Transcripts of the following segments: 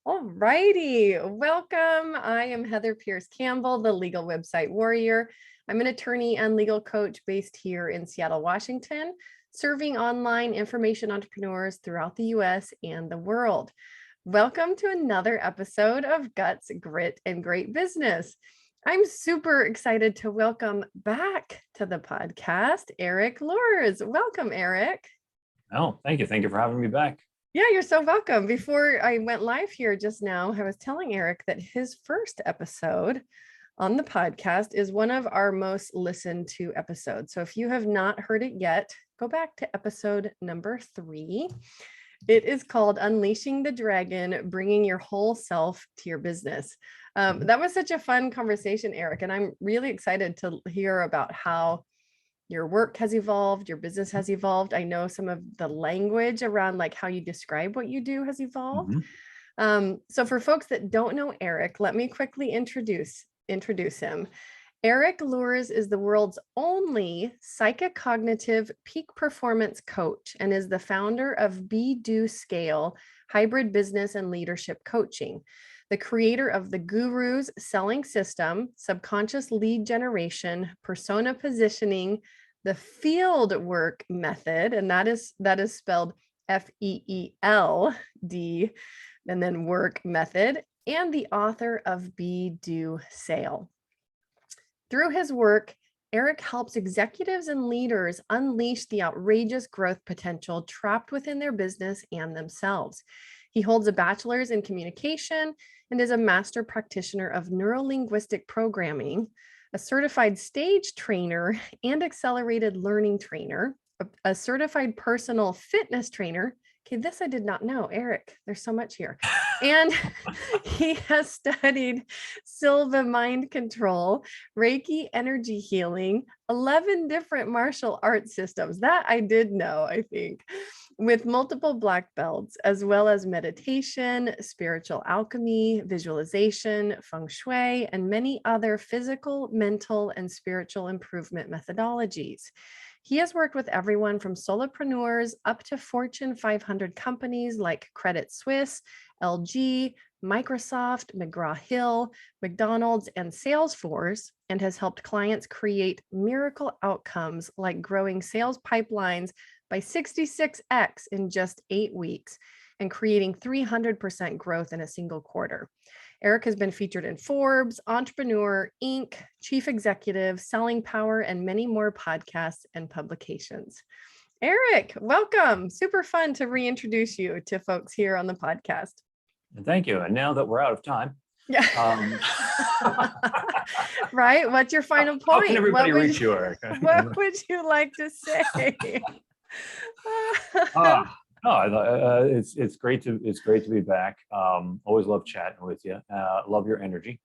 All righty. Welcome. I am Heather Pierce Campbell, the legal website warrior. I'm an attorney and legal coach based here in Seattle, Washington, serving online information entrepreneurs throughout the US and the world. Welcome to another episode of Guts, Grit, and Great Business. I'm super excited to welcome back to the podcast, Erik Luhrs. Welcome, Erik. Oh, thank you. Thank you for having me back. Yeah, you're so welcome. Before I went live here just now, I was telling Erik that his first episode on the podcast is one of our most listened to episodes. So if you have not heard it yet, go back to episode number 3. It is called Unleashing the Dragon, Bringing Your Whole Self to Your Business. That was such a fun conversation, Erik, and I'm really excited to hear about how your work has evolved, your business has evolved. I know some of the language around like how you describe what you do has evolved. So for folks that don't know Erik, let me quickly introduce him. Erik Luhrs is the world's only psychocognitive peak performance coach and is the founder of Be Do Scale hybrid business and leadership coaching, the creator of the Guru's selling system, subconscious lead generation, persona positioning, the field work method, and that is spelled FEELD, and then work method, and the author of Be Do Sale. Through his work, Erik helps executives and leaders unleash the outrageous growth potential trapped within their business and themselves. He holds a bachelor's in communication and is a master practitioner of neuro-linguistic programming, a certified stage trainer and accelerated learning trainer, a certified personal fitness trainer. Okay, this I did not know, Erik. There's so much here. And he has studied Silva mind control, Reiki energy healing, 11 different martial arts systems. That I did know, I think, with multiple black belts, as well as meditation, spiritual alchemy, visualization, feng shui, and many other physical, mental, and spiritual improvement methodologies. He has worked with everyone from solopreneurs up to Fortune 500 companies like Credit Suisse, LG, Microsoft, McGraw-Hill, McDonald's, and Salesforce, and has helped clients create miracle outcomes like growing sales pipelines by 66x in just 8 weeks and creating 300% growth in a single quarter. Erik has been featured in Forbes, Entrepreneur, Inc., Chief Executive, Selling Power, and many more podcasts and publications. Erik, welcome. Super fun to reintroduce you to folks here on the podcast. Thank you. And now that we're out of time. Yeah. Right? What's your final point? How can everybody reach you, Erik? What would you like to say? It's great to be back. Always love chatting with you. Love your energy.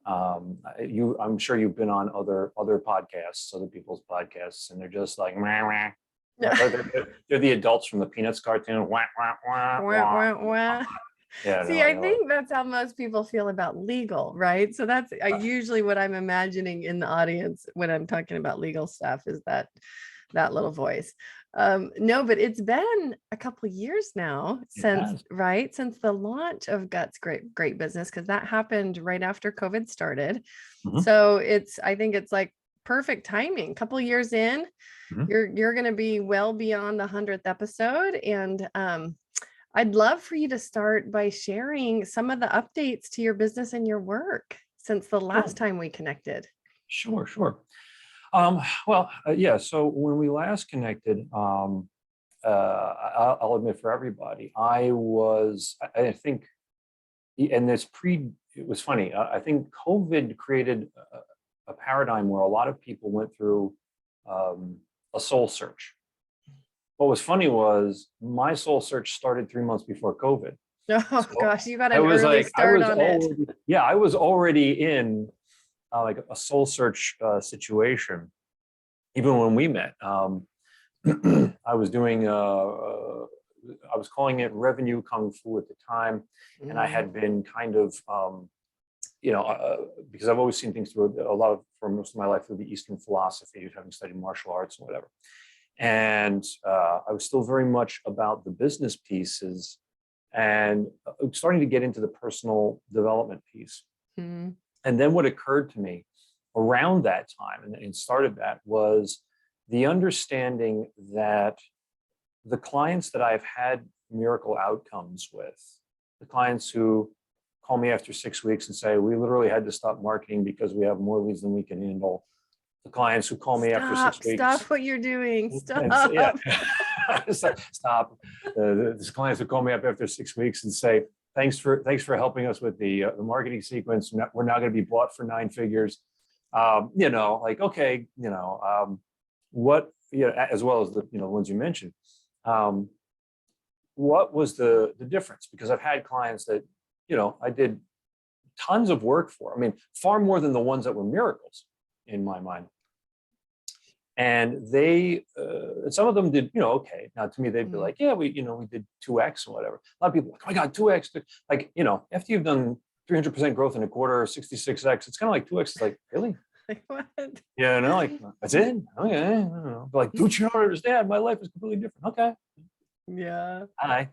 I'm sure you've been on other podcasts, other people's podcasts, and they're just like, wah, wah. They're the adults from the Peanuts cartoon. Wah, wah, wah, wah. Wah, wah. Yeah, See, I think that's how most people feel about legal, right? So that's usually what I'm imagining in the audience when I'm talking about legal stuff is that little voice. No, but it's been a couple of years now since the launch of Guts Great Business, because that happened right after COVID started. So I think it's like perfect timing. A couple of years in, you're going to be well beyond the 100th episode, and I'd love for you to start by sharing some of the updates to your business and your work since the last time we connected. Sure. Yeah. So when we last connected, I'll admit for everybody, I think, and it was funny. I think COVID created a paradigm where a lot of people went through a soul search. What was funny was my soul search started 3 months before COVID. Oh gosh, you got an early start on it. Yeah, I was already in like a soul search situation. Even when we met, I was doing, I was calling it revenue kung fu at the time. And I had been kind of, because I've always seen things through for most of my life through the Eastern philosophy, having studied martial arts and whatever. And I was still very much about the business pieces and starting to get into the personal development piece. Mm. And then what occurred to me around that time, and started that, was the understanding that the clients that I've had miracle outcomes with, the clients who call me after 6 weeks and say, we literally had to stop marketing because we have more leads than we can handle. The clients who call me after 6 weeks. Stop what you're doing. Stop. Yeah. Stop. There's clients who call me up after 6 weeks and say, thanks for helping us with the marketing sequence. We're now going to be bought for 9 figures. Like, okay, what, as well as the ones you mentioned. What was the difference? Because I've had clients that, I did tons of work for. I mean, far more than the ones that were miracles in my mind. And they, some of them did, okay. Now to me, they'd be like, yeah, we did 2X or whatever. A lot of people are like, oh my God, 2X. Like, after you've done 300% growth in a quarter or 66X, it's kind of like 2X. It's like, really? Like what? Yeah, like, that's it? Okay, I don't know. But like, dude, you don't understand. My life is completely different. Okay. Yeah. Hi.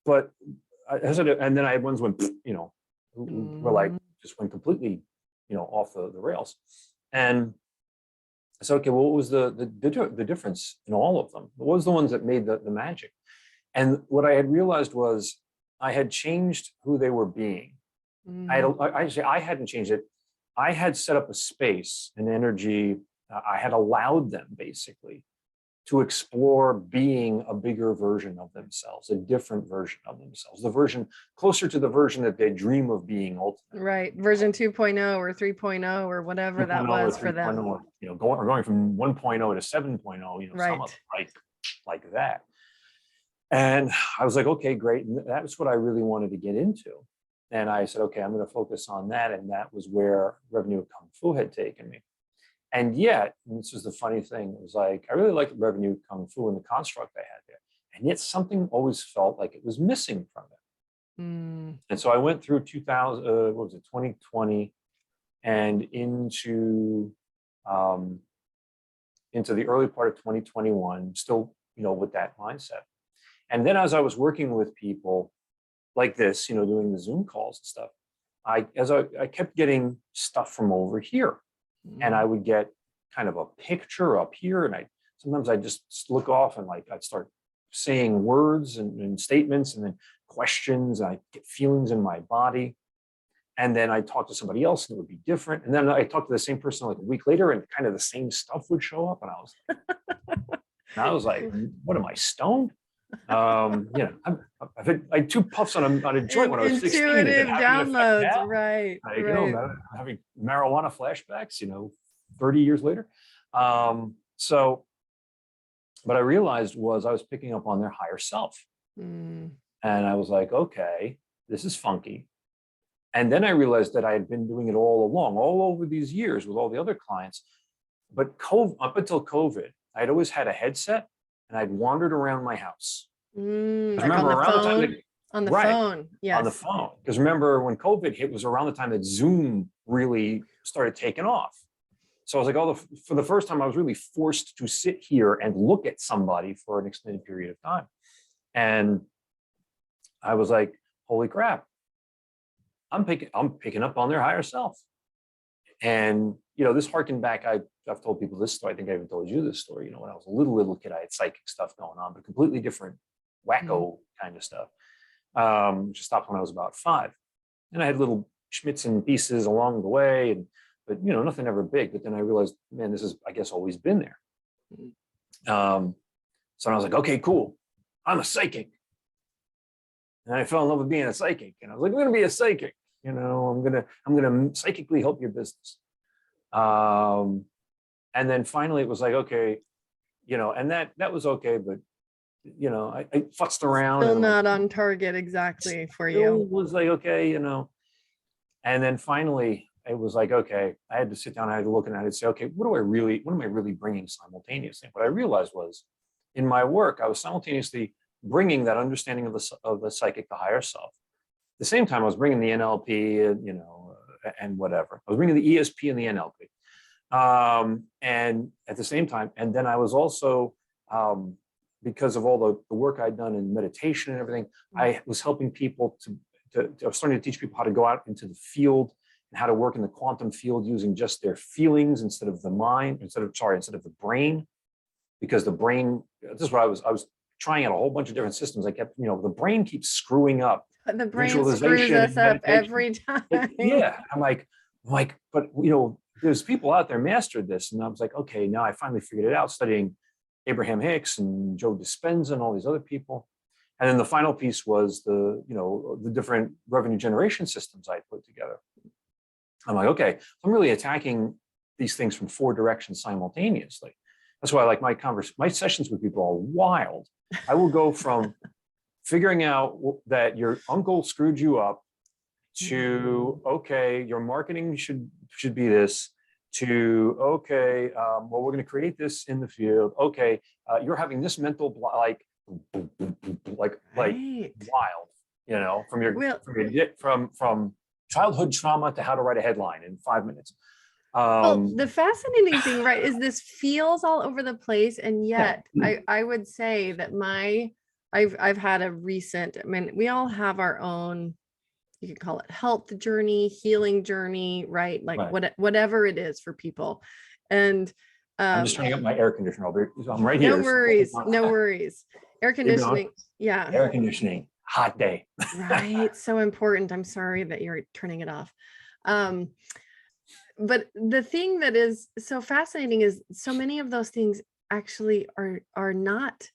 But I said, and then I had ones when, who were like, just went completely, off the rails. And I said, okay, well, what was the difference in all of them? What was the ones that made the magic? And what I had realized was I had changed who they were being. I hadn't changed it. I had set up a space, an energy. I had allowed them basically to explore being a bigger version of themselves, a different version of themselves, the version closer to the version that they dream of being ultimately. Right. Version 2.0 or 3.0 or whatever that was for them. Or, going from 1.0 to 7.0, right. Some of them like that. And I was like, okay, great. And that was what I really wanted to get into. And I said, okay, I'm going to focus on that. And that was where Revenue Kung Fu had taken me. And yet, and this was the funny thing, it was like, I really liked Revenue Kung Fu and the construct I had there. And yet something always felt like it was missing from it. And so I went through 2020 and into the early part of 2021, still, with that mindset. And then as I was working with people like this, doing the Zoom calls and stuff, I kept getting stuff from over here. And I would get kind of a picture up here, and sometimes I'd just look off and I'd start saying words and statements and then questions. And I'd get feelings in my body, and then I'd talk to somebody else and it would be different. And then I talked to the same person like a week later, and kind of the same stuff would show up, and I was like, what am I, stoned? I've had like 2 puffs on a joint when I was 16. Intuitive downloads, right? Having marijuana flashbacks, 30 years later. So what I realized was I was picking up on their higher self. And I was like, okay, this is funky. And then I realized that I had been doing it all along, all over these years with all the other clients. But up until COVID, I'd always had a headset and I'd wandered around my house. Like on the phone? On the phone, yes. On the phone. Because remember, when COVID hit, was around the time that Zoom really started taking off. So I was like, for the first time, I was really forced to sit here and look at somebody for an extended period of time. And I was like, holy crap, I'm picking up on their higher self. And, this harkened back, I've told people this story. I think I even told you this story. When I was a little kid, I had psychic stuff going on, but completely different, wacko kind of stuff. Which stopped when I was about 5. And I had little schmitz and pieces along the way, but nothing ever big. But then I realized, man, this is, I guess, always been there. So I was like, okay, cool. I'm a psychic. And I fell in love with being a psychic. And I was like, I'm going to be a psychic. I'm going to psychically help your business. And then finally it was like, okay, and that was okay, but I futzed around. Still not on target exactly for you. It was like, okay, and then finally it was like, okay, I had to sit down, I had to look at it and say, okay, what am I really bringing simultaneously? What I realized was in my work, I was simultaneously bringing that understanding of the psychic, the higher self. At the same time, I was bringing the NLP and, and whatever. I was bringing the ESP and the NLP. And at the same time, and then I was also because of all the work I'd done in meditation and everything, I was helping people I was starting to teach people how to go out into the field and how to work in the quantum field using just their feelings instead of the mind, instead of the brain, because the brain, this is what I was trying out a whole bunch of different systems. I kept, the brain keeps screwing up. The brain screws Visualization us and up meditation. every time. Yeah. I'm like, but there's people out there mastered this. And I was like, okay, now I finally figured it out, studying Abraham Hicks and Joe Dispenza and all these other people. And then the final piece was the different revenue generation systems I put together. I'm like, okay, I'm really attacking these things from 4 directions simultaneously. That's why I like my sessions with people are wild. I will go from figuring out that your uncle screwed you up to, okay, your marketing should be this, to, okay, well, we're going to create this in the field. Okay, you're having this mental block, like Right. wild, from childhood trauma to how to write a headline in 5 minutes. Well, the fascinating thing, right, is this feels all over the place, and yet I would say that I've had a recent, I mean, we all have our own, you could call it health journey, healing journey, right? Like whatever it is for people. And I'm just turning up my air conditioner. I'm right here. No worries, no worries. Air conditioning, yeah. Air conditioning, hot day. Right, so important. I'm sorry that you're turning it off. But the thing that is so fascinating is so many of those things actually are not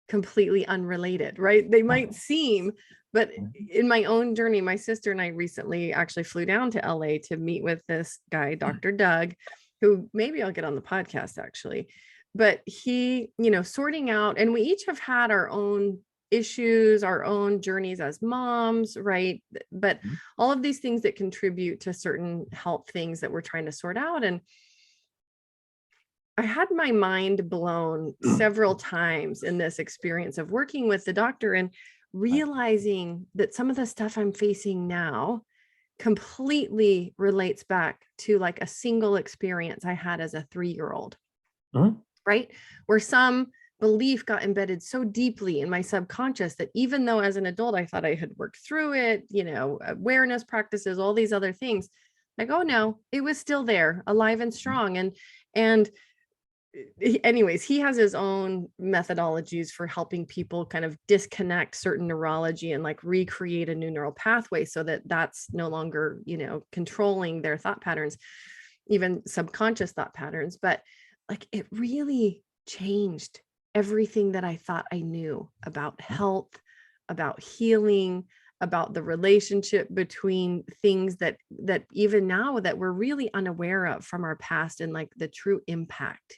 completely unrelated, right? They might seem, but in my own journey, my sister and I recently actually flew down to LA to meet with this guy, Dr. Doug, who maybe I'll get on the podcast actually, but he, sorting out, and we each have had our own issues, our own journeys as moms, right? But all of these things that contribute to certain health things that we're trying to sort out. And I had my mind blown several times in this experience of working with the doctor and realizing that some of the stuff I'm facing now completely relates back to like a single experience I had as a 3-year-old, right? Where some belief got embedded so deeply in my subconscious that even though as an adult, I thought I had worked through it, awareness practices, all these other things, like, oh no, it was still there, alive and strong. And anyways, he has his own methodologies for helping people kind of disconnect certain neurology and like recreate a new neural pathway so that that's no longer, controlling their thought patterns, even subconscious thought patterns. But like, it really changed everything that I thought I knew about health, about healing, about the relationship between things that even now that we're really unaware of from our past, and like the true impact,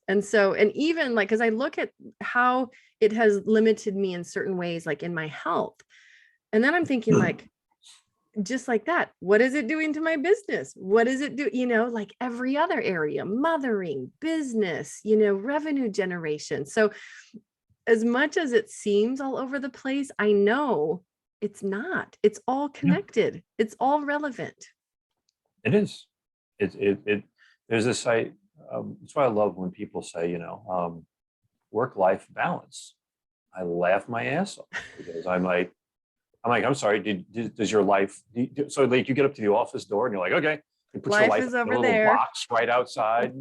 And so, and even like, as I look at how it has limited me in certain ways, like in my health, and then I'm thinking like, just like that, what is it doing to my business? What does it do? Like every other area, mothering, business, revenue generation. So as much as it seems all over the place, I know it's not. It's all connected. It's all relevant. It is. There's this site. That's why I love when people say, work-life balance. I laugh my ass off because I'm like, I'm sorry. Does your life? So like you get up to the office door and you're like, okay, you put your life is in over a little there. box right outside.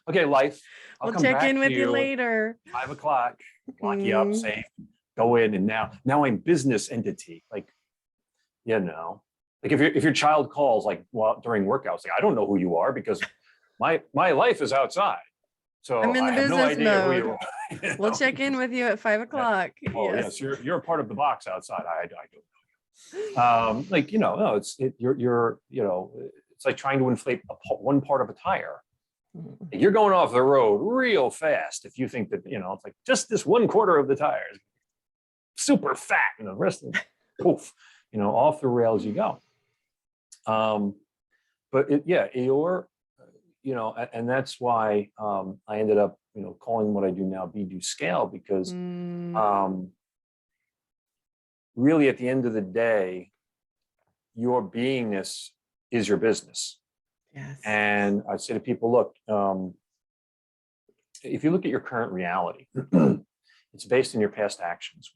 Okay, life. We'll check in with you later. 5 o'clock. Lock you up, safe. Go in, and now I'm business entity. Like, like if your child calls like during workouts, like I don't know who you are because my life is outside. So I'm in the business mode. We'll check in with you at 5 o'clock. Oh yes, you're a part of the box outside. I don't know. Like no, you're it's like trying to inflate one part of a tire. You're going off the road real fast if you think that it's like just this 1/4 of the tire is super fat and the rest of it, poof, off the rails you go. But and that's why I ended up calling what I do now Be Do Scale, because really at the end of the day, your beingness is your business. Yes. And I say to people, look, if you look at your current reality, it's based on your past actions.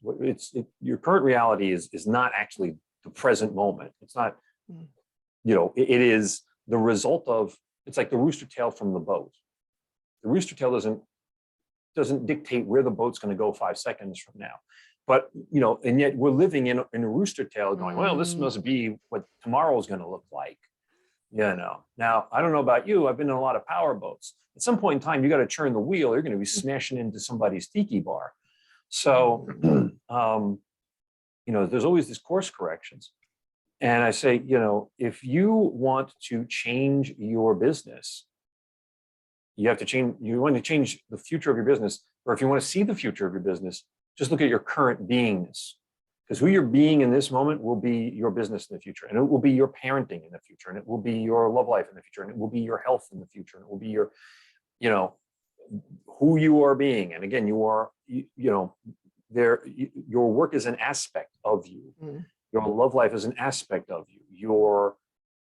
Your current reality is not actually the present moment. It's not, Mm. it is the result of, it's like the rooster tail from the boat. The rooster tail doesn't dictate where the boat's going to go 5 seconds from now. But, and yet we're living in a rooster tail going, well, this must be what tomorrow is going to look like. Now, I don't know about you. I've been in a lot of power boats. At some point in time, you got to turn the wheel. You're going to be smashing into somebody's tiki bar. So, there's always these course corrections. And I say, if you want to change your business, you want to change the future of your business, or if you want to see the future of your business, just look at your current beingness. Because who you're being in this moment will be your business in the future, and it will be your parenting in the future, and it will be your love life in the future, and it will be your health in the future, and it will be your, who you are being. And again, you are, your work is an aspect of you. Mm. Your love life is an aspect of you. Your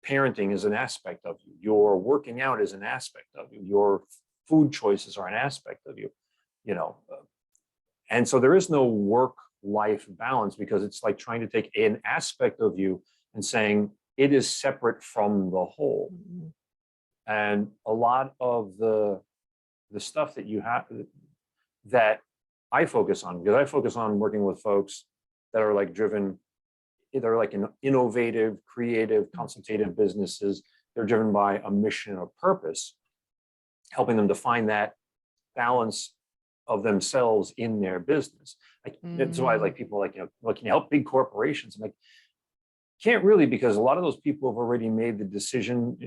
parenting is an aspect of you. Your working out is an aspect of you. Your food choices are an aspect of you. And so there is no work-life balance, because it's like trying to take an aspect of you and saying it is separate from the whole. Mm-hmm. And a lot of the stuff that you have, that I focus on, because I focus on working with folks that are like driven, they're like in innovative, creative, consultative businesses. They're driven by a mission or purpose, helping them to find that balance of themselves in their business. That's why I like people like, can you help big corporations? I'm like, can't really, because a lot of those people have already made the decision,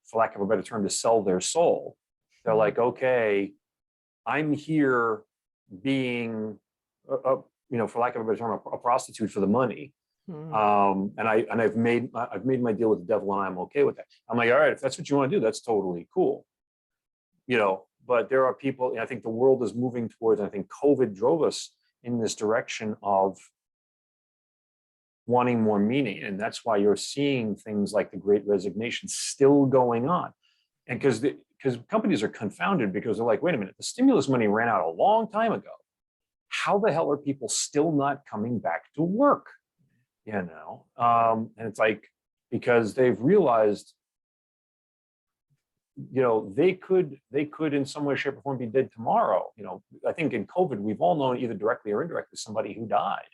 for lack of a better term, to sell their soul. They're like, okay, I'm here being, for lack of a better term, a prostitute for the money. And I've made my deal with the devil, and I'm okay with that. I'm like, all right, if that's what you want to do, that's totally cool. But there are people, I think the world is moving towards, and I think COVID drove us in this direction of wanting more meaning. And that's why you're seeing things like the Great Resignation still going on. And because companies are confounded, because they're like, wait a minute, the stimulus money ran out a long time ago. How the hell are people still not coming back to work? And it's like, because they've realized, they could in some way, shape, or form be dead tomorrow. I think in COVID, we've all known, either directly or indirectly, somebody who died.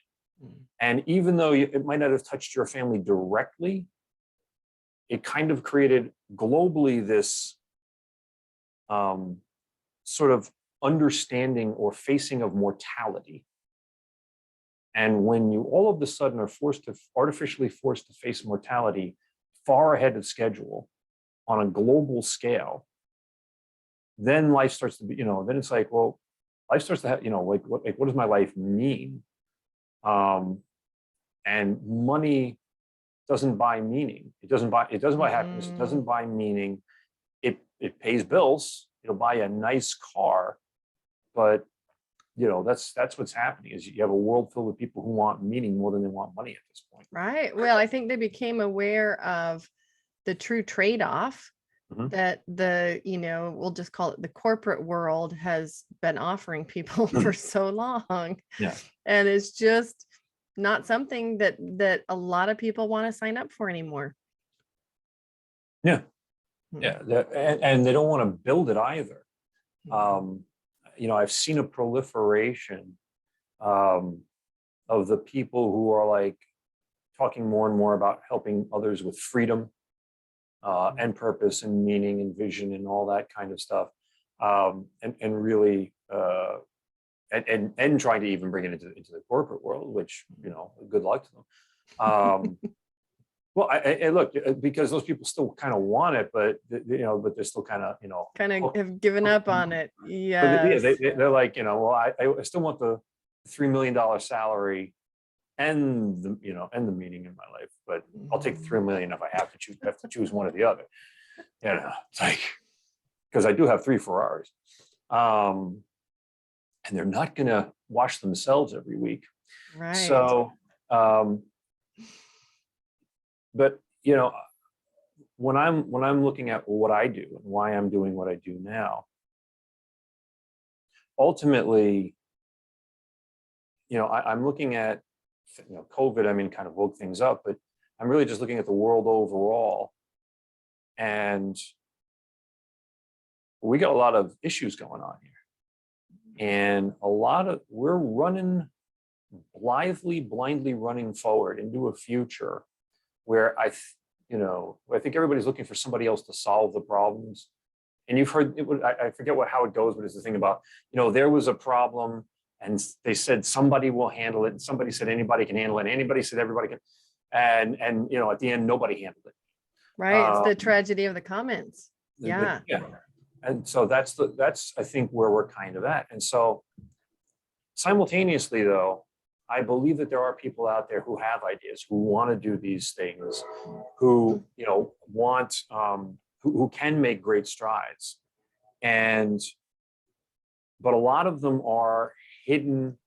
And even though it might not have touched your family directly, it kind of created globally this sort of understanding or facing of mortality. And when you all of a sudden are artificially forced to face mortality far ahead of schedule on a global scale, then life starts to be, then it's like, well, life starts to have, what does my life mean? And money doesn't buy meaning. It doesn't buy happiness. It doesn't buy meaning. It pays bills. It'll buy a nice car, but that's what's happening, is you have a world filled with people who want meaning more than they want money at this point. Right. Well, I think they became aware of the true trade-off that we'll just call it the corporate world has been offering people for so long. Yeah. And it's just not something that a lot of people want to sign up for anymore. Yeah. Yeah. And they don't want to build it either. I've seen a proliferation of the people who are like talking more and more about helping others with freedom and purpose and meaning and vision and all that kind of stuff, and really and trying to even bring it into the corporate world, which good luck to them. Well, I look, because those people still kind of want it, but but they're still kind of have given up on it. Yes. They're like, well, I still want the $3 million salary and the meaning in my life, but I'll take the $3 million if I have to choose one or the other. It's like, because I do have 3 Ferraris, and they're not going to wash themselves every week. Right. So, but when I'm looking at what I do and why I'm doing what I do now, ultimately, I'm looking at, COVID, I mean, kind of woke things up, but I'm really just looking at the world overall. And we got a lot of issues going on here. And we're running blindly running forward into a future where I think everybody's looking for somebody else to solve the problems. And you've heard I forget how it goes, but it's the thing about, there was a problem and they said somebody will handle it. And somebody said anybody can handle it. And anybody said everybody can. And at the end, nobody handled it. Right. It's the tragedy of the commons. Yeah. Yeah. And so that's I think where we're kind of at. And so simultaneously, though, I believe that there are people out there who have ideas, who want to do these things, who want who can make great strides, but a lot of them are hidden,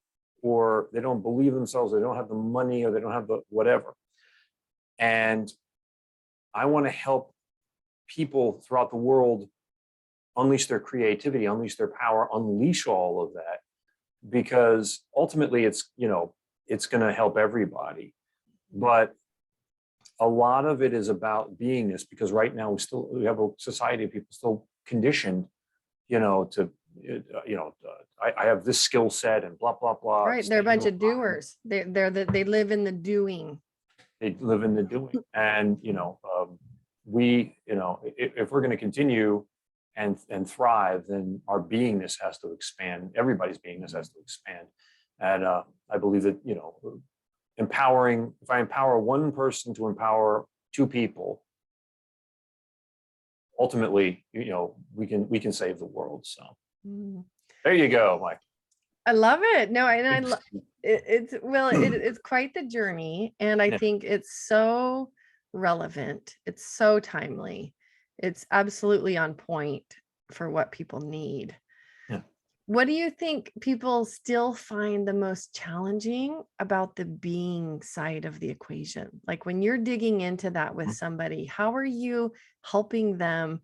or they don't believe themselves, they don't have the money, or they don't have the whatever. And I want to help people throughout the world unleash their creativity, unleash their power, unleash all of that, because ultimately it's going to help everybody. But a lot of it is about beingness, because right now we have a society of people still conditioned, I have this skill set and blah blah blah. Right, they're a bunch of doers. They live in the doing. They live in the doing, and if we're going to continue and thrive, then our beingness has to expand. Everybody's beingness has to expand, and I believe that empowering. If I empower one person to empower two people, ultimately, we can save the world. So there you go, Mike. I love it. No, and it's quite the journey, and I think it's so relevant. It's so timely. It's absolutely on point for what people need. Yeah. What do you think people still find the most challenging about the being side of the equation? Like when you're digging into that with somebody, how are you helping them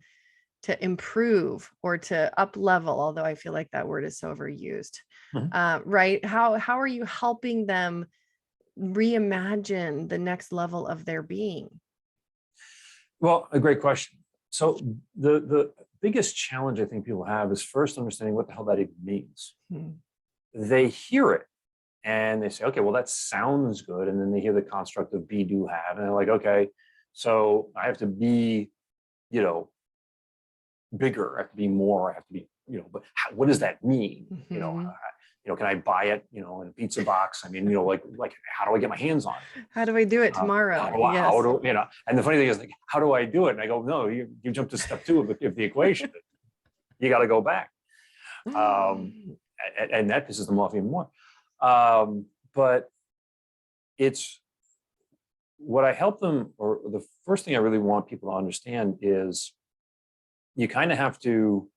to improve or to up level? Although I feel like that word is so overused, right? How are you helping them reimagine the next level of their being? Well, a great question. So the biggest challenge I think people have is first understanding what the hell that even means. They hear it and they say, okay, well, that sounds good. And then they hear the construct of be, do, have, and they're like, okay, so I have to be, bigger, I have to be more, I have to be, but what does that mean? Can I buy it, in a pizza box? I mean, like how do I get my hands on it? How do I do it tomorrow? How do and the funny thing is, like, how do I do it? And I go, no, you jumped to step 2 of the equation. You got to go back. And that pisses them off even more. But it's what I help them, or the first thing I really want people to understand is you kind of have to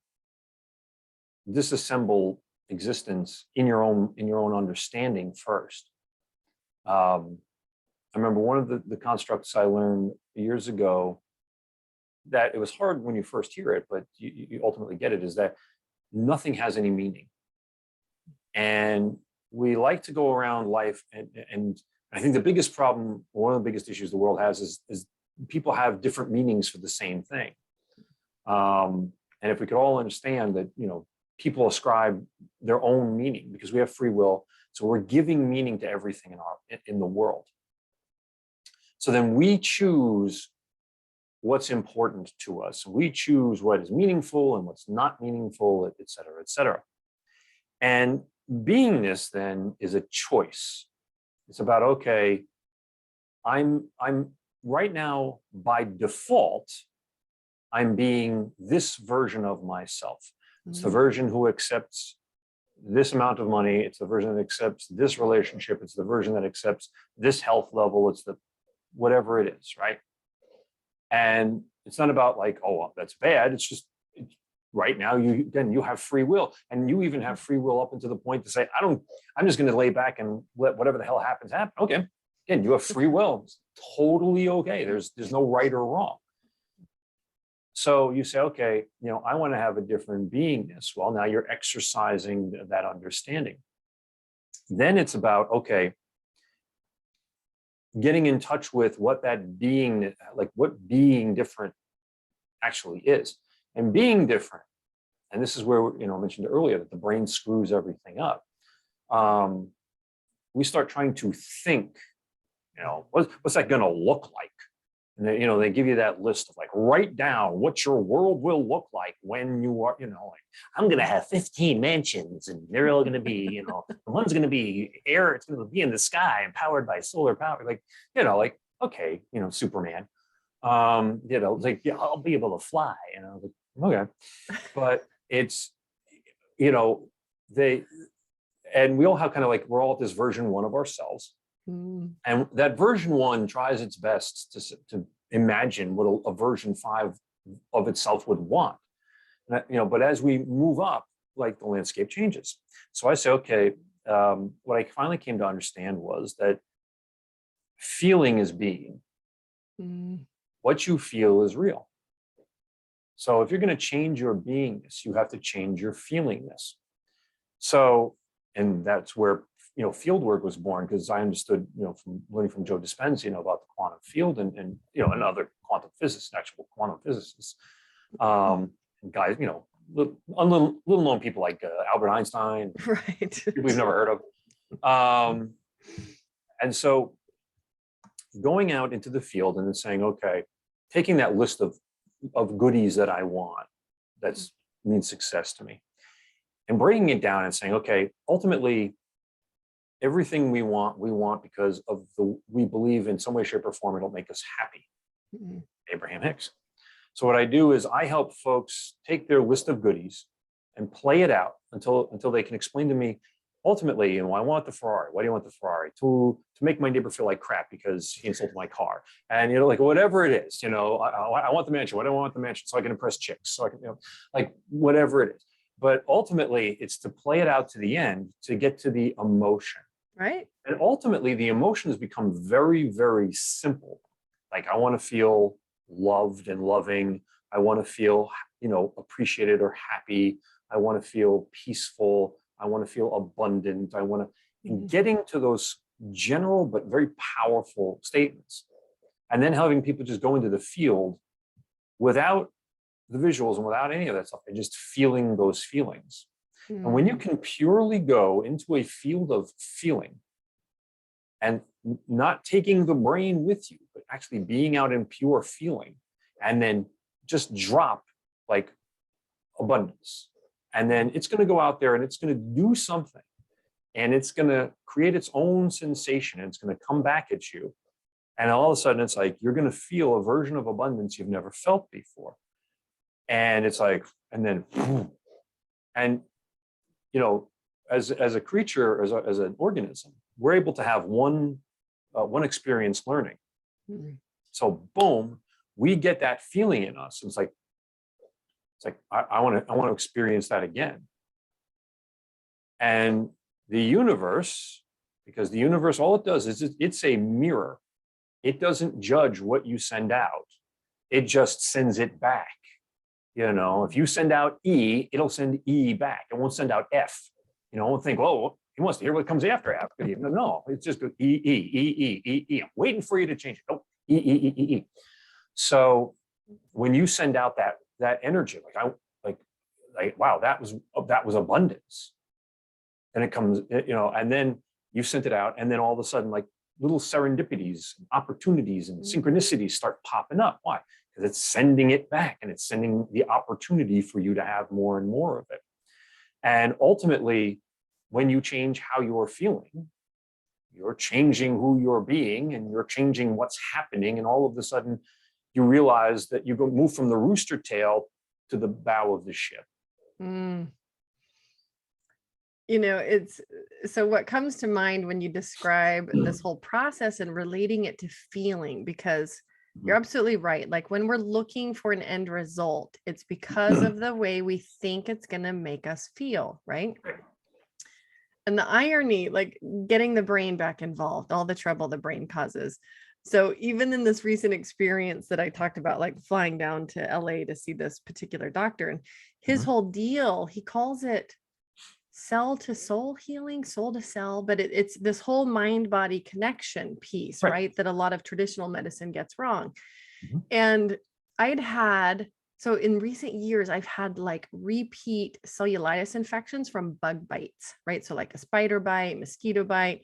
disassemble existence in your own understanding first. I remember one of the constructs I learned years ago, that it was hard when you first hear it, but you ultimately get it, is that nothing has any meaning. And we like to go around life, and I think the biggest problem, one of the biggest issues the world has is people have different meanings for the same thing. And if we could all understand that, people ascribe their own meaning because we have free will. So we're giving meaning to everything in the world. So then we choose what's important to us. We choose what is meaningful and what's not meaningful, et cetera, et cetera. And beingness then is a choice. It's about, okay, I'm right now by default, I'm being this version of myself. It's the version who accepts this amount of money. It's the version that accepts this relationship. It's the version that accepts this health level. It's the whatever it is, right? And it's not about like, oh, that's bad. It's just right now you have free will, and you even have free will up until the point to say, I'm just going to lay back and let whatever the hell happens happen. Okay, again, you have free will. It's totally okay. There's no right or wrong. So you say, okay, I want to have a different beingness. Well, now you're exercising that understanding. Then it's about, okay, getting in touch with what that being, like what being different actually is. And being different, and this is where, I mentioned earlier that the brain screws everything up. We start trying to think, what's that going to look like? And they give you that list of like, write down what your world will look like when you are, like, I'm going to have 15 mansions and they're all going to be, one's going to be air, it's going to be in the sky and powered by solar power. Like, okay, Superman, like, yeah, I'll be able to fly, like, okay. But it's, and we all have kind of like, we're all this version 1 of ourselves. And that version 1 tries its best to imagine what a version 5 of itself would want. But as we move up, like the landscape changes. So I say, okay, what I finally came to understand was that feeling is being. What you feel is real. So if you're going to change your beingness, you have to change your feelingness. So, and that's where field work was born, because I understood, from learning from Joe Dispenza, about the quantum field and other quantum physicists, actual quantum physicists, and guys, little known people like Albert Einstein, right? People we've never heard of. And so going out into the field and then saying, okay, taking that list of goodies that I want, that's means success to me, and breaking it down and saying, okay, ultimately, everything we want because of we believe in some way, shape, or form it'll make us happy. Abraham Hicks. So what I do is I help folks take their list of goodies and play it out until they can explain to me, ultimately, I want the Ferrari. Why do you want the Ferrari? To make my neighbor feel like crap because he insulted my car. And like whatever it is, I want the mansion. Why do I want the mansion? So I can impress chicks. So I can, like whatever it is. But ultimately, it's to play it out to the end to get to the emotion. Right. And ultimately, the emotions become very, very simple. Like, I want to feel loved and loving. I want to feel, appreciated or happy. I want to feel peaceful. I want to feel abundant. I want to, getting to those general but very powerful statements. And then having people just go into the field without the visuals and without any of that stuff, and just feeling those feelings. And when you can purely go into a field of feeling and not taking the brain with you, but actually being out in pure feeling, and then just drop like abundance. And then it's going to go out there and it's going to do something, and it's going to create its own sensation, and it's going to come back at you. And all of a sudden it's like, you're going to feel a version of abundance you've never felt before. And it's like, and then, and as a creature, as an organism, we're able to have one experience learning. So boom, we get that feeling in us. It's like I want to experience that again. And the universe, because the universe, all it does is it's a mirror. It doesn't judge what you send out. It just sends it back. If you send out E, it'll send E back. It won't send out F. It won't think, oh, he wants to hear what comes after F. No, it's just E, E, E, E, E, E. I'm waiting for you to change it. Oh, E, E, E, E, E. So when you send out that energy, like wow, that was abundance. And it comes, and then you sent it out, and then all of a sudden, like little serendipities, opportunities, and synchronicities start popping up. Why? Because it's sending it back, and it's sending the opportunity for you to have more and more of it. And ultimately, when you change how you're feeling, you're changing who you're being, and you're changing what's happening. And all of a sudden, you realize that you move from the rooster tail to the bow of the ship. It's so what comes to mind when you describe this whole process and relating it to feeling, because you're absolutely right. Like when we're looking for an end result, it's because of the way we think it's going to make us feel, right? And the irony, like getting the brain back involved, all the trouble the brain causes. So even in this recent experience that I talked about, like flying down to LA to see this particular doctor, and his whole deal, he calls it cell to soul healing, soul to cell, but it's this whole mind body connection piece, right? That a lot of traditional medicine gets wrong. And so in recent years, I've had like repeat cellulitis infections from bug bites, right? So like a spider bite, mosquito bite.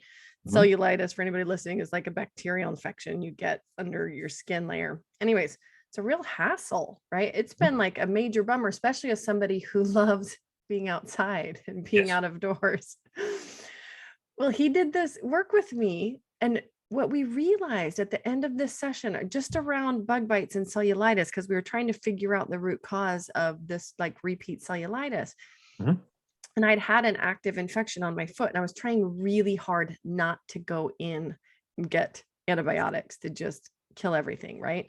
Cellulitis, for anybody listening, is like a bacterial infection you get under your skin layer. Anyways, it's a real hassle, right? It's been like a major bummer, especially as somebody who loves being outside and being out of doors. Well, he did this work with me, and what we realized at the end of this session, just around bug bites and cellulitis, because we were trying to figure out the root cause of this like repeat cellulitis. And I'd had an active infection on my foot, and I was trying really hard not to go in and get antibiotics to just kill everything, right?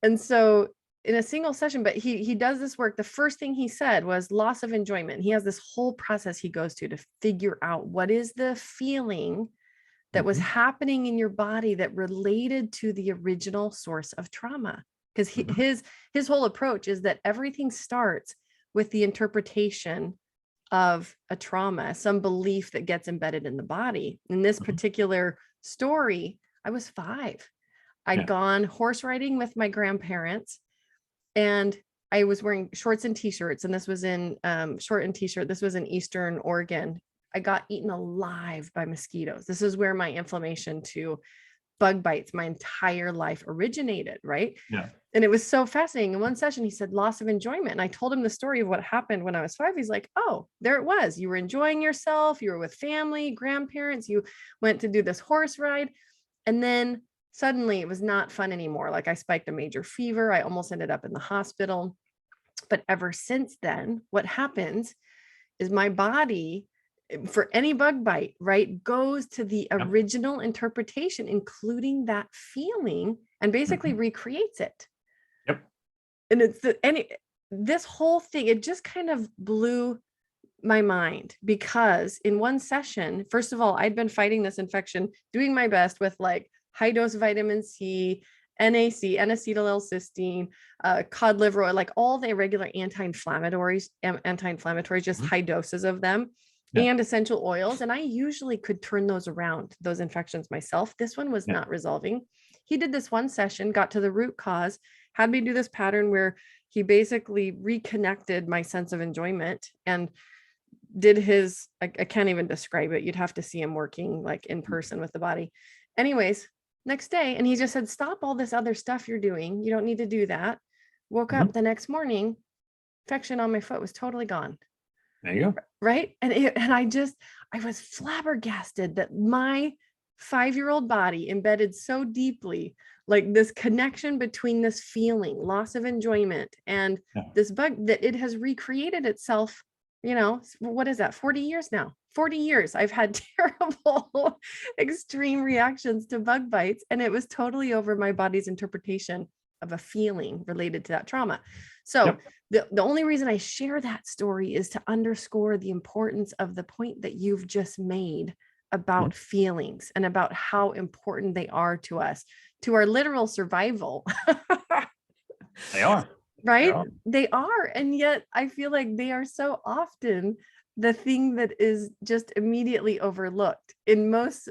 And so in a single session, but he does this work. The first thing he said was loss of enjoyment. He has this whole process he goes to figure out what is the feeling that was happening in your body that related to the original source of trauma. Because his whole approach is that everything starts with the interpretation of a trauma, some belief that gets embedded in the body. In this particular story, I was 5. I'd gone horse riding with my grandparents, and I was wearing shorts and t-shirts, and this was in short and t-shirt. This was in Eastern Oregon. I got eaten alive by mosquitoes. This is where my inflammation to bug bites my entire life originated, right? And it was so fascinating. In one session, he said loss of enjoyment. And I told him the story of what happened when I was 5. He's like, oh, there it was. You were enjoying yourself. You were with family, grandparents. You went to do this horse ride. And then suddenly it was not fun anymore. Like I spiked a major fever. I almost ended up in the hospital. But ever since then, what happens is my body, for any bug bite, right, goes to the original interpretation, including that feeling, and basically recreates it. And this whole thing, it just kind of blew my mind, because in one session, first of all, I'd been fighting this infection, doing my best with like high dose vitamin C, NAC, N-acetyl-L-cysteine, cod liver oil, like all the regular anti-inflammatories, just high doses of them, and essential oils. And I usually could turn those around, those infections myself. This one was not resolving. He did this one session, got to the root cause, had me do this pattern where he basically reconnected my sense of enjoyment, and did I can't even describe it. You'd have to see him working like in person with the body. Anyways, next day, and he just said, stop all this other stuff you're doing. You don't need to do that. Woke up the next morning, infection on my foot was totally gone. There you go. Right. And I was flabbergasted that my 5-year-old body embedded so deeply, like this connection between this feeling, loss of enjoyment, and this bug, that it has recreated itself. What is that? 40 years now. 40 years. I've had terrible, extreme reactions to bug bites, and it was totally over my body's interpretation of a feeling related to that trauma. So the only reason I share that story is to underscore the importance of the point that you've just made about feelings, and about how important they are to us, to our literal survival. They are. Right? They are. And yet I feel like they are so often the thing that is just immediately overlooked in most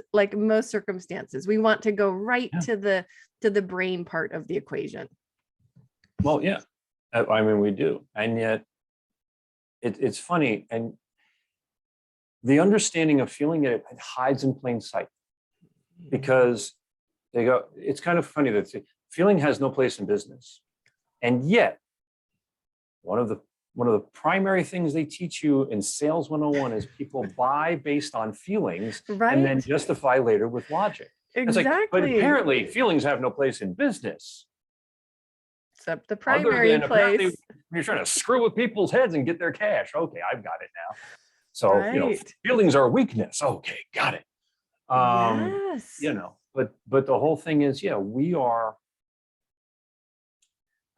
circumstances. We want to go right to the brain part of the equation. Well, yeah, I mean, we do. And yet it's funny. And the understanding of feeling it hides in plain sight, because it's kind of funny that feeling has no place in business. And yet, one of the primary things they teach you in Sales 101 is people buy based on feelings, and then justify later with logic. Exactly. It's like, but apparently feelings have no place in business. Except the primary place. You're trying to screw with people's heads and get their cash. Okay, I've got it now. So, feelings are weakness. Okay, got it. Yes. But the whole thing is, we are.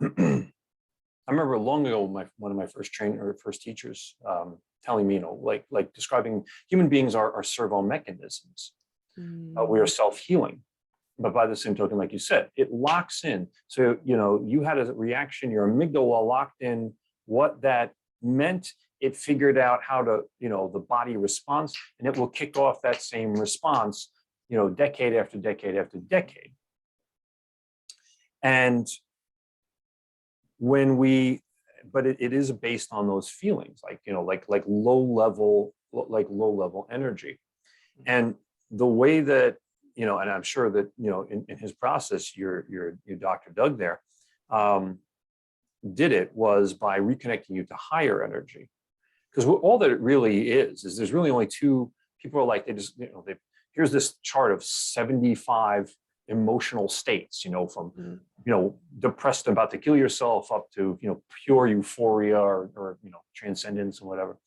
I remember long ago, one of my first teachers telling me, like describing human beings are servo mechanisms. We are self-healing, but by the same token, like you said, it locks in. So, you had a reaction, your amygdala locked in what that meant. It figured out how to, the body response, and it will kick off that same response, decade after decade after decade. And but it is based on those feelings, like low level energy. And the way that, and I'm sure that, in his process, your Dr. Doug there, did it was by reconnecting you to higher energy. Because all that it really is there's really only two. People are like, here's this chart of 75 emotional states, from, depressed about to kill yourself up to, pure euphoria or transcendence and whatever.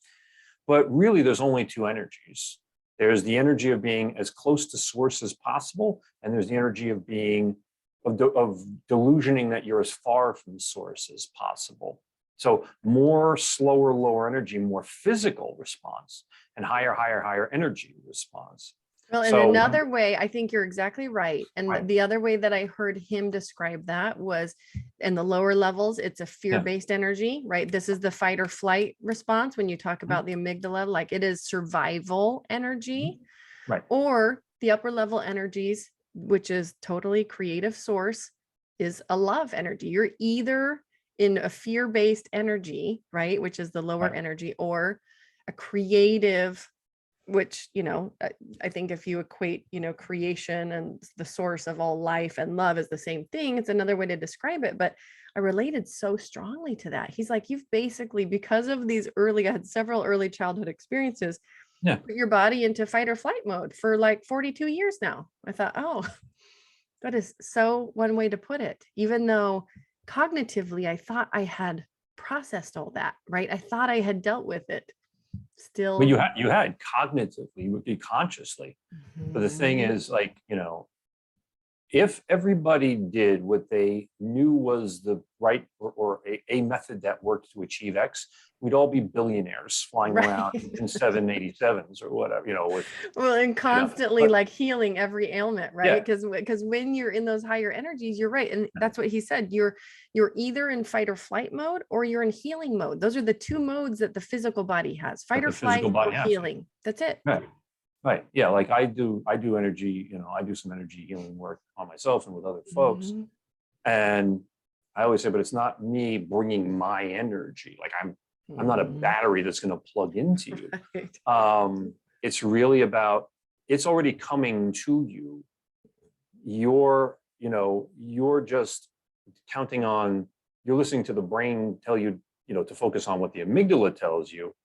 But really, there's only two energies. There's the energy of being as close to source as possible, and there's the energy of being of delusioning that you're as far from source as possible. So more slower, lower energy, more physical response, and higher energy response. Well, and another way, I think you're exactly right. And Right. the other way that I heard him describe that was in the lower levels, it's a fear-based energy, right? This is the fight or flight response. When you talk about the amygdala, like it is survival energy, Right. Or the upper level energies, which is totally creative source, is a love energy. You're either in a fear-based energy, right? Which is the lower Right. energy, or a creative, which, I think if you equate, creation and the source of all life and love is the same thing, it's another way to describe it. But I related so strongly to that. He's like, you've basically, because of I had several early childhood experiences, put your body into fight or flight mode for like 42 years now. I thought, oh, that is so one way to put it. Even though cognitively, I thought I had processed all that, right? I thought I had dealt with it. Still, Well, you had cognitively, you would be consciously. But the thing is, like, if everybody did what they knew was the right or a method that worked to achieve X, we'd all be billionaires flying around in 787s or whatever, well, and constantly like healing every ailment, right? Yeah. Because when you're in those higher energies, you're right. And that's what he said. You're either in fight or flight mode, or you're in healing mode. Those are the two modes that the physical body has: fight or flight or healing. That's it. Right. Yeah. Like I do energy, I do some energy healing work on myself and with other folks. And I always say, but it's not me bringing my energy. Like I'm not a battery that's going to plug into you. Right. It's really about, it's already coming to you. You're just counting on, you're listening to the brain tell you, to focus on what the amygdala tells you.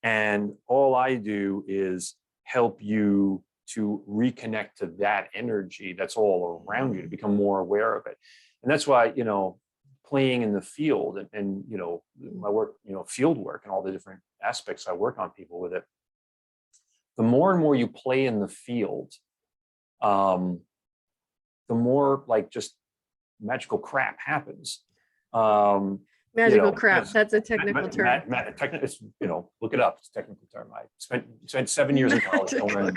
And all I do is help you to reconnect to that energy that's all around you, to become more aware of it. And that's why, playing in the field and my work, field work and all the different aspects I work on people with it, the more and more you play in the field, the more like just magical crap happens. Magical crap. That's a technical term. Look it up. It's a technical term. I spent 7 years in college learning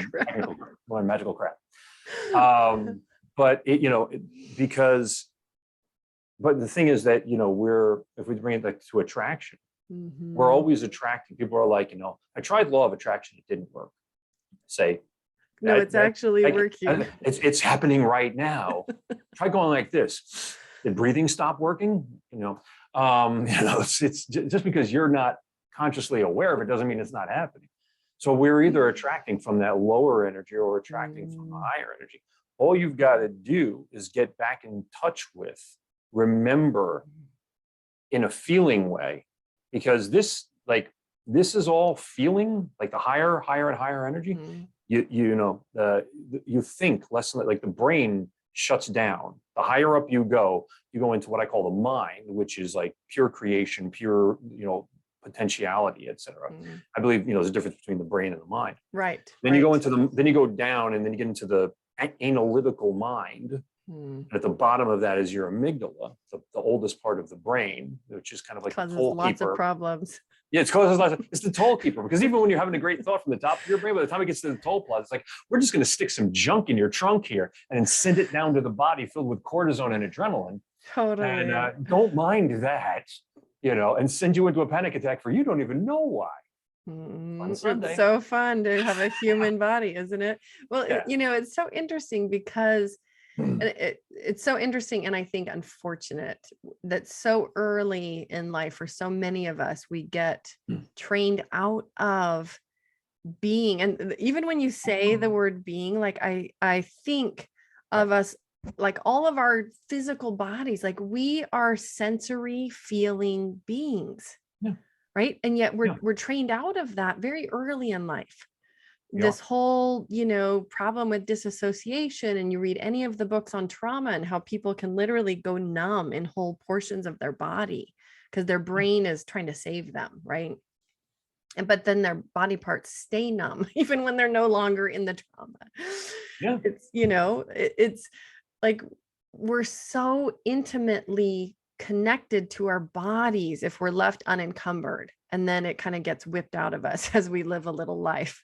magical crap. But but the thing is that, if we bring it to attraction, we're always attracting. People are like, I tried law of attraction. It didn't work. No, it's actually working. It's happening right now. Try going like this. Did breathing stop working? It's just because you're not consciously aware of it doesn't mean it's not happening. So we're either attracting from that lower energy or attracting from the higher energy. All you've got to do is get back in touch with, remember in a feeling way, because this is all feeling, like the higher and higher energy. You think less, like the brain shuts down. The higher up you go into what I call the mind, which is like pure creation, pure, potentiality, etc. I believe, there's a difference between the brain and the mind. Right. Then you go into then you go down, and then you get into the analytical mind. At the bottom of that is your amygdala, the oldest part of the brain, which is kind of like causes lots of problems. Yeah, it's causes lots of, it's the toll keeper, because even when you're having a great thought from the top of your brain, by the time it gets to the toll plaza, it's like, we're just going to stick some junk in your trunk here and then send it down to the body filled with cortisone and adrenaline. Totally. And don't mind that, and send you into a panic attack for you don't even know why. On Sunday. It's so fun to have a human body, isn't it? Well, Yeah. it's so interesting because it's so interesting, and I think unfortunate that so early in life for so many of us, we get trained out of being. And even when you say the word being, like I think of us, like all of our physical bodies, like we are sensory feeling beings. Yeah. Right. And yet we're trained out of that very early in life. Yeah. This whole, problem with disassociation, and you read any of the books on trauma and how people can literally go numb in whole portions of their body because their brain is trying to save them. Right. But then their body parts stay numb even when they're no longer in the trauma. Yeah. It's, it's like we're so intimately connected to our bodies if we're left unencumbered, and then it kind of gets whipped out of us as we live a little life.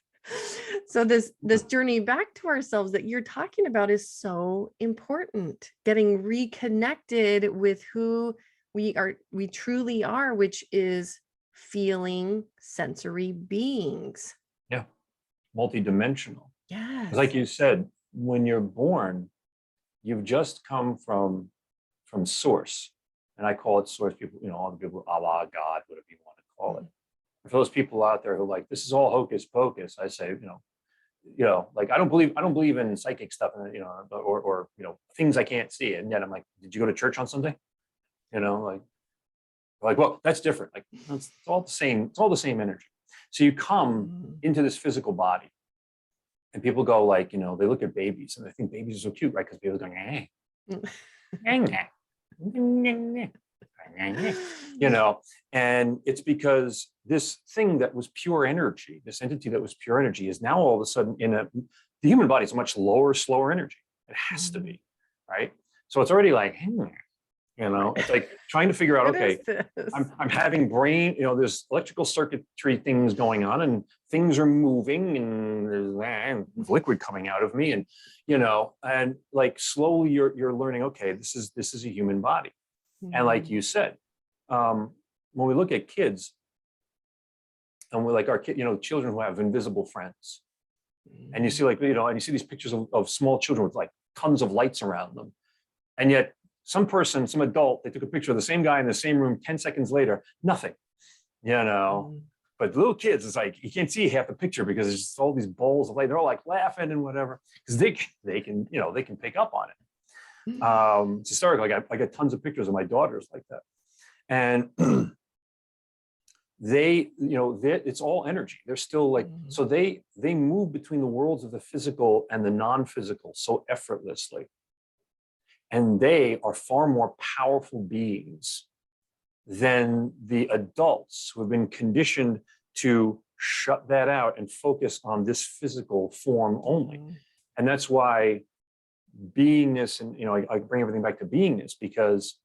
So this journey back to ourselves that you're talking about is so important. Getting reconnected with who we truly are, which is feeling sensory beings. Yeah. Multidimensional. Yes. Like you said, when you're born, you've just come from source. And I call it source. People, all the people, Allah, God, whatever you want to call it. For those people out there who are like, this is all hocus pocus, I say, like I don't believe in psychic stuff, and or things I can't see. And yet I'm like, did you go to church on Sunday? Like, well, that's different. Like, it's all the same. It's all the same energy. So you come into this physical body, and people go like, they look at babies and they think babies are so cute, right? Because babies are going, and it's because this thing that was pure energy, this entity that was pure energy, is now all of a sudden the human body is a much lower, slower energy. It has to be, right? So it's already like, it's like trying to figure out, okay, I'm having brain, there's electrical circuitry things going on, and things are moving, and there's liquid coming out of me, and and like slowly you're learning, okay, this is a human body. And like you said, when we look at kids, and we're like our children who have invisible friends, and you see and you see these pictures of small children with like tons of lights around them, and yet some adult, they took a picture of the same guy in the same room 10 seconds later, nothing, But little kids, it's like you can't see half the picture because there's just all these bowls of light. They're all like laughing and whatever because they can pick up on it. It's historical. I got tons of pictures of my daughters like that, and it's all energy. They're still like, so they move between the worlds of the physical and the non-physical so effortlessly. And they are far more powerful beings than the adults who have been conditioned to shut that out and focus on this physical form only. And that's why beingness, and I bring everything back to beingness, because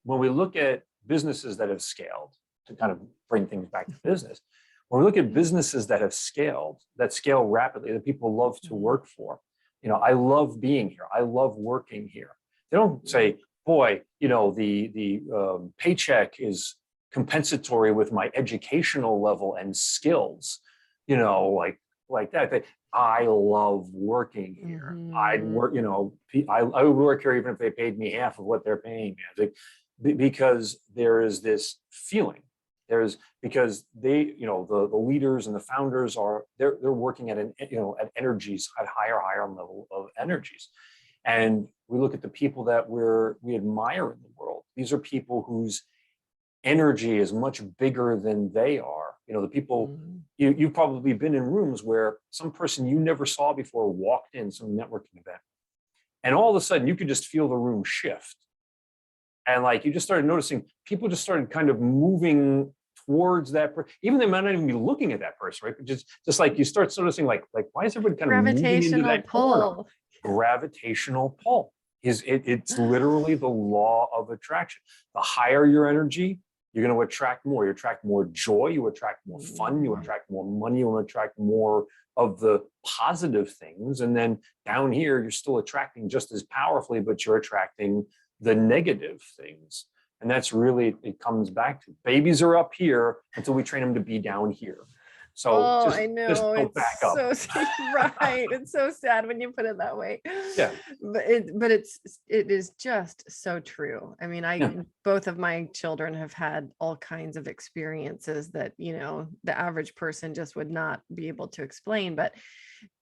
when we look at businesses that have scaled, to kind of bring things back to business, when we look at businesses that have scaled, that scale rapidly, that people love to work for, I love being here, I love working here. They don't say, boy, the paycheck is compensatory with my educational level and skills, like that. I love working here. I'd work, I would work here even if they paid me half of what they're paying me. Because there is this feeling. Because they, the leaders and the founders they're working at at energies, at higher level of energies. And we look at the people that we admire in the world. These are people whose energy is much bigger than they are. The people, you've probably been in rooms where some person you never saw before walked in some networking event. And all of a sudden you could just feel the room shift. And like, you just started noticing people just started kind of moving towards that person. Even they might not even be looking at that person, right? But just like you start noticing like why is everybody kind of moving into that corner? Gravitational pull it's literally the law of attraction. The higher your energy, you're going to attract more. You attract more joy, you attract more fun, you attract more money, you attract more of the positive things. And then down here, you're still attracting just as powerfully, but you're attracting the negative things. And that's really, it comes back to babies are up here until we train them to be down here. So Oh, just, I just know. go It's back up. so right. It's so sad when you put it that way. Yeah. But it is just so true. I mean, both of my children have had all kinds of experiences that, you know, the average person just would not be able to explain, but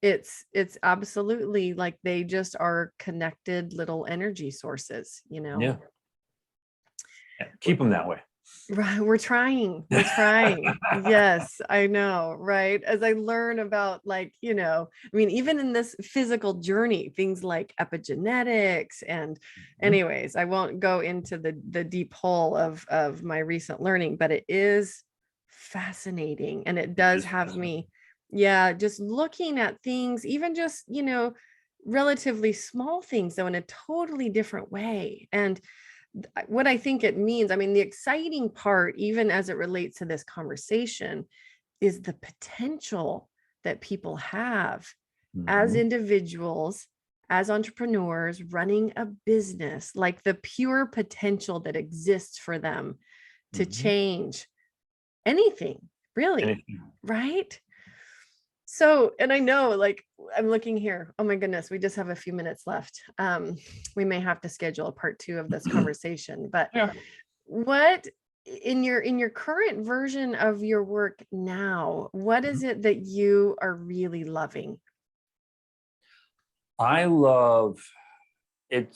it's absolutely like they just are connected little energy sources, you know. Yeah. Keep them that way. Right, we're trying. Yes, I know, right? As I learn about, like, you know, I mean, even in this physical journey, things like epigenetics and anyways, I won't go into the deep hole of my recent learning, but it is fascinating, and it does have me, yeah, just looking at things, even just, you know, relatively small things though in a totally different way. And what I think it means, I mean, the exciting part, even as it relates to this conversation, is the potential that people have as individuals, as entrepreneurs running a business, like the pure potential that exists for them to change anything, really, right? So, and I know, like, I'm looking here. Oh my goodness, we just have a few minutes left. We may have to schedule a part 2 of this conversation, but what in your current version of your work now, what is it that you are really loving? I love getting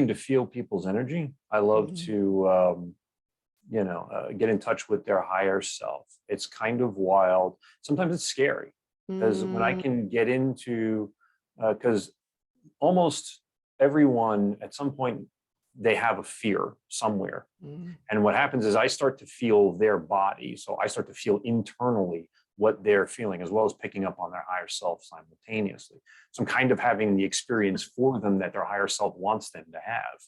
to feel people's energy. I love to get in touch with their higher self. It's kind of wild. Sometimes it's scary because when I can get into, because almost everyone at some point, they have a fear somewhere. And what happens is I start to feel their body. So I start to feel internally what they're feeling, as well as picking up on their higher self simultaneously. So I'm kind of having the experience for them that their higher self wants them to have.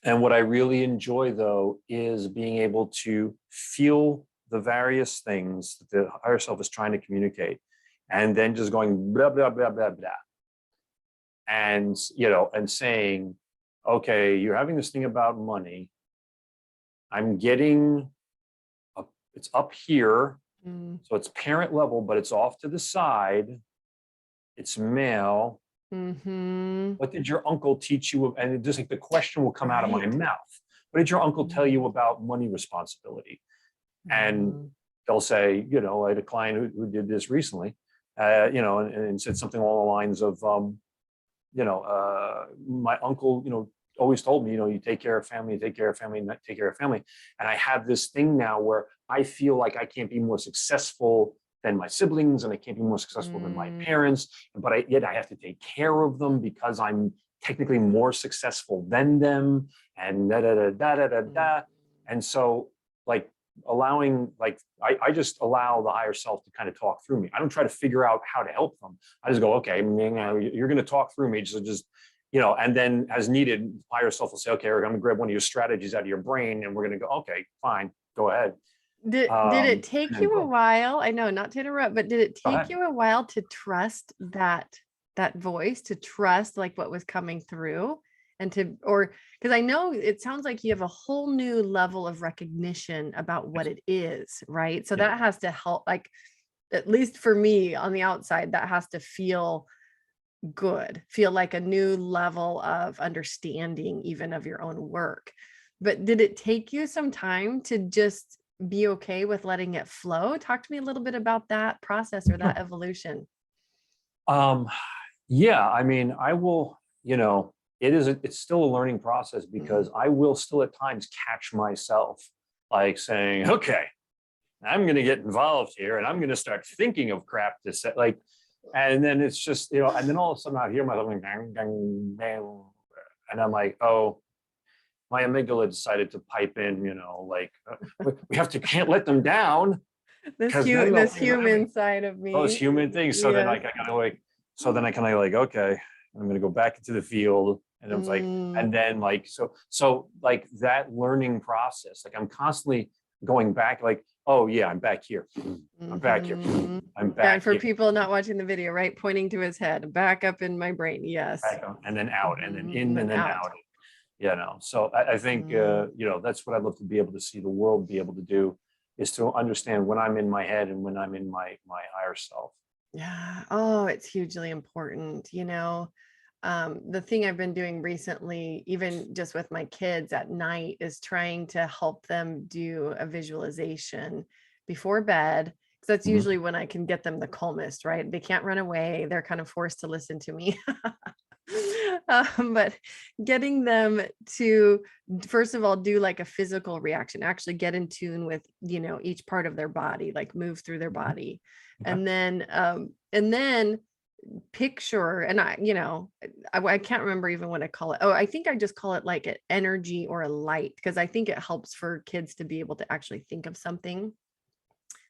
And what I really enjoy, though, is being able to feel the various things that the higher self is trying to communicate, and then just going blah, blah, blah, blah, blah. And, you know, and saying, okay, you're having this thing about money. I'm getting, it's up here. So it's parent level, but it's off to the side. It's male. What did your uncle teach you? And just like the question will come out of my mouth. What did your uncle tell you about money responsibility? And they'll say, you know, I had a client who did this recently, you know, and said something along the lines of, my uncle, you know, always told me, you know, you take care of family, take care of family, not take care of family. And I have this thing now where I feel like I can't be more successful than my siblings, and I can't be more successful than my parents, but yet I have to take care of them because I'm technically more successful than them, and da da da da da da da. And so, like, allowing, like, I just allow the higher self to kind of talk through me. I don't try to figure out how to help them. I just go, okay, you're going to talk through me, just you know, and then as needed, higher self will say, okay, Erik, I'm going to grab one of your strategies out of your brain, and we're going to go, okay, fine, go ahead. Did it take you a while? I know, not to interrupt, but did it take you a while to trust that voice, to trust like what was coming through, and or because I know it sounds like you have a whole new level of recognition about what it is, right? So that has to help, like, at least for me on the outside, that has to feel good, feel like a new level of understanding even of your own work. But did it take you some time to just be okay with letting it flow? Talk to me a little bit about that process or that evolution. Yeah, I mean, I will, you know, it's still a learning process, because I will still at times catch myself like saying, okay, I'm going to get involved here and I'm going to start thinking of crap to say, like, and then it's just, you know, and then all of a sudden I hear myself going, bang, bang, bang, and I'm like, oh, my amygdala decided to pipe in, you know, like, can't let them down. This human side of me. Those human things. So then I kind of like, so then I kind of like, okay, I'm going to go back into the field And it was like, Mm, and then like, so like that learning process, like I'm constantly going back, like, oh yeah, I'm back here. I'm back here. mhm. I'm Yeah, and back for here. people not watching the video, right, pointing to his head, back up in my brain. Yes. Back on, and then out, and then Mhm, and in, then and then out. out. So I think, Mm, that's what I'd love to be able to see the world be able to do, is to understand when I'm in my head and when I'm in my higher self. yeah. Oh, it's hugely important. The thing I've been doing recently, even just with my kids at night, is trying to help them do a visualization before bed. Because that's Mhm. usually when I can get them the calmest, right? They can't run away. They're kind of forced to listen to me. But getting them to, first of all, do like a physical reaction, actually get in tune with, each part of their body, like move through their Mhm. body. Okay. And then picture, and I can't remember even what I call it. Oh, I think I just call it like an energy or a light, because I think it helps for kids to be able to actually think of something,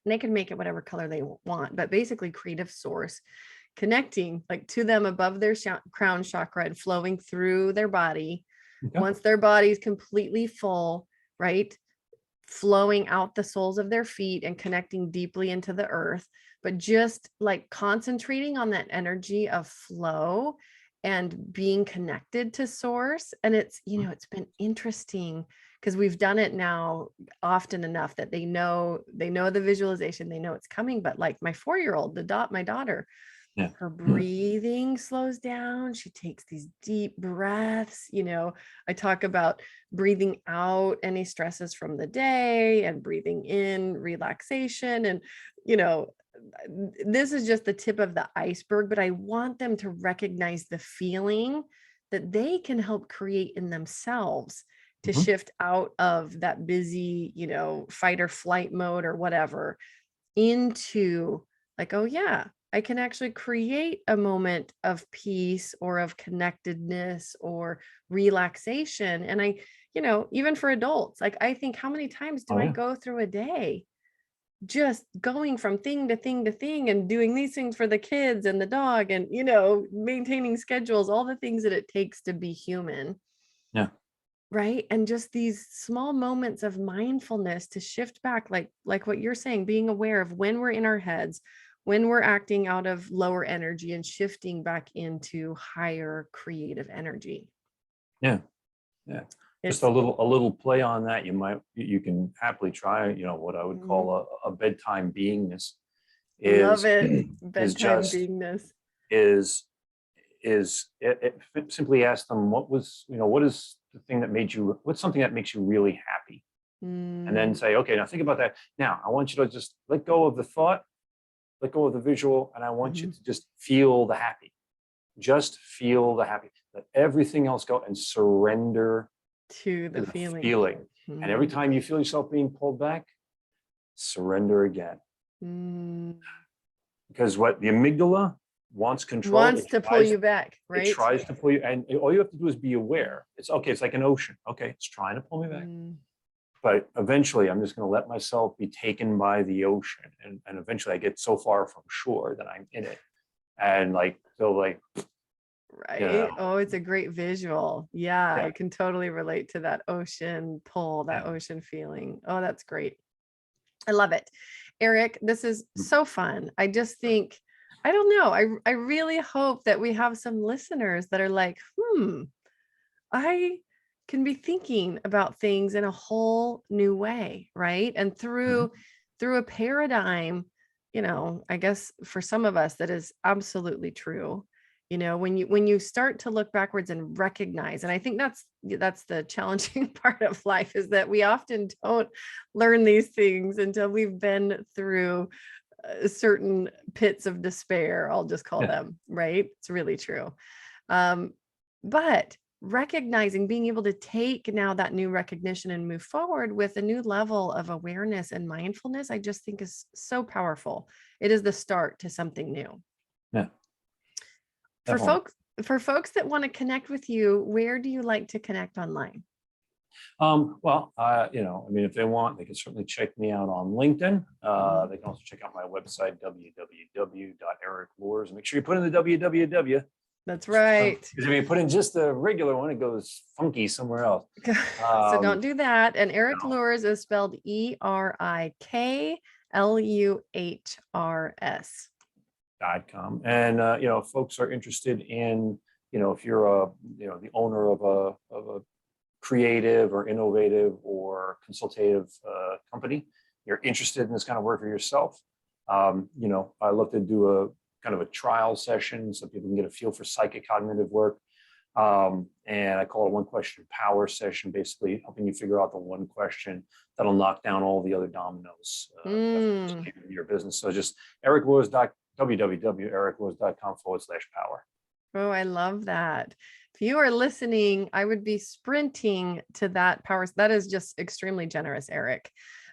and they can make it whatever color they want, but basically creative source connecting like to them above their crown chakra and flowing through their body. Okay. Once their body's completely full, right, flowing out the soles of their feet and connecting deeply into the earth, but just like concentrating on that energy of flow and being connected to source. And it's been interesting because we've done it now often enough that they know the visualization, they know it's coming. But like my 4-year-old, my daughter, Yeah. her breathing slows down. She takes these deep breaths. I talk about breathing out any stresses from the day and breathing in relaxation. And, you know, this is just the tip of the iceberg, but I want them to recognize the feeling that they can help create in themselves to Mhm. shift out of that busy, fight or flight mode or whatever, into like, oh yeah, I can actually create a moment of peace or of connectedness or relaxation. And even for adults, like I think, how many times do Oh I yeah. go through a day just going from thing to thing to thing and doing these things for the kids and the dog and, maintaining schedules, all the things that it takes to be human. Yeah. Right. And just these small moments of mindfulness to shift back, like what you're saying, being aware of when we're in our heads, when we're acting out of lower energy, and shifting back into higher creative energy. Yeah. Yeah. Just It's a little play on that. You can happily try, what I would Mhm. call a bedtime beingness, Love is it. is Bedtime just beingness. is simply ask them, what is the thing that made you, what's something that makes you really happy? And then Mm, say, okay, now think about that. Now I want you to just let go of the thought, let go of the visual, and I want you mhm. to just feel the happy. Just feel the happy. Let everything else go and surrender To to the the feeling. feeling. And every Mm, time you feel yourself being pulled back, surrender again. mm. Because what the amygdala wants control, Wants to pull you back, it right? tries to pull you, and all you have to do is be aware. It's okay, it's like an ocean. Okay, it's trying to pull me back. Mm. But eventually I'm just going to let myself be taken by the ocean. And eventually I get so far from shore that I'm in it. And like, so like, you know, Right. Oh, it's a great visual. Yeah, yeah, I can totally relate to that ocean pull, yeah. that ocean feeling. Oh, that's great. I love it. Eric, this is so fun. I just think, I don't know. I really hope that we have some listeners that are like, I can be thinking about things in a whole new way, right? And Mhm. through a paradigm, I guess for some of us that is absolutely true. When you start to look backwards and recognize, and I think that's the challenging part of life, is that we often don't learn these things until we've been through certain pits of despair, I'll just call Yeah, them, right? It's really true. Um, but recognizing, being able to take now that new recognition and move forward with a new level of awareness and mindfulness, I just think is so powerful. It is the start to something new. yeah, For definitely. folks, for folks that want to connect with you, where do you like to connect online? I mean, if they want, they can certainly check me out on LinkedIn. Mhm. They can also check out my website, www.ericluhrs. Make sure you put in the www, That's right. Because if you put in just the regular one, it goes funky somewhere else. So don't do that. And Erik No. Luhrs is spelled ERIKLUHRS. .com. And folks are interested in, if you're the owner of a creative or innovative or consultative company, you're interested in this kind of work for yourself. I love to do a kind of a trial session so people can get a feel for psychic cognitive work. And I call it one question power session, basically helping you figure out the one question that'll knock down all the other dominoes in your business. So just www.ericluhrs.com/power. Oh, I love that. If you are listening, I would be sprinting to that power. That is just extremely generous, Erik.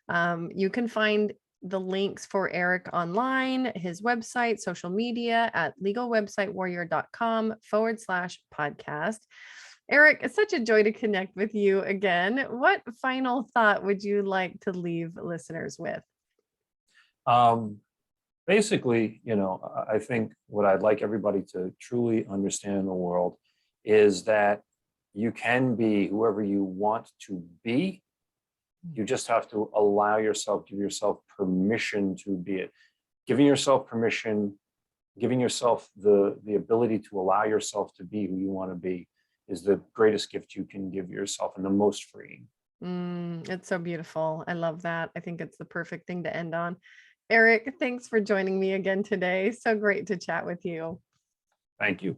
You can find the links for Erik online, his website, social media at legalwebsitewarrior.com/podcast. Erik, it's such a joy to connect with you again. What final thought would you like to leave listeners with? Basically, I think what I'd like everybody to truly understand in the world is that you can be whoever you want to be. You just have to allow yourself, give yourself permission to be it. Giving yourself permission, giving yourself the ability to allow yourself to be who you want to be is the greatest gift you can give yourself and the most freeing. It's so beautiful. I love that. I think it's the perfect thing to end on. Erik, thanks for joining me again today. So great to chat with you. Thank you.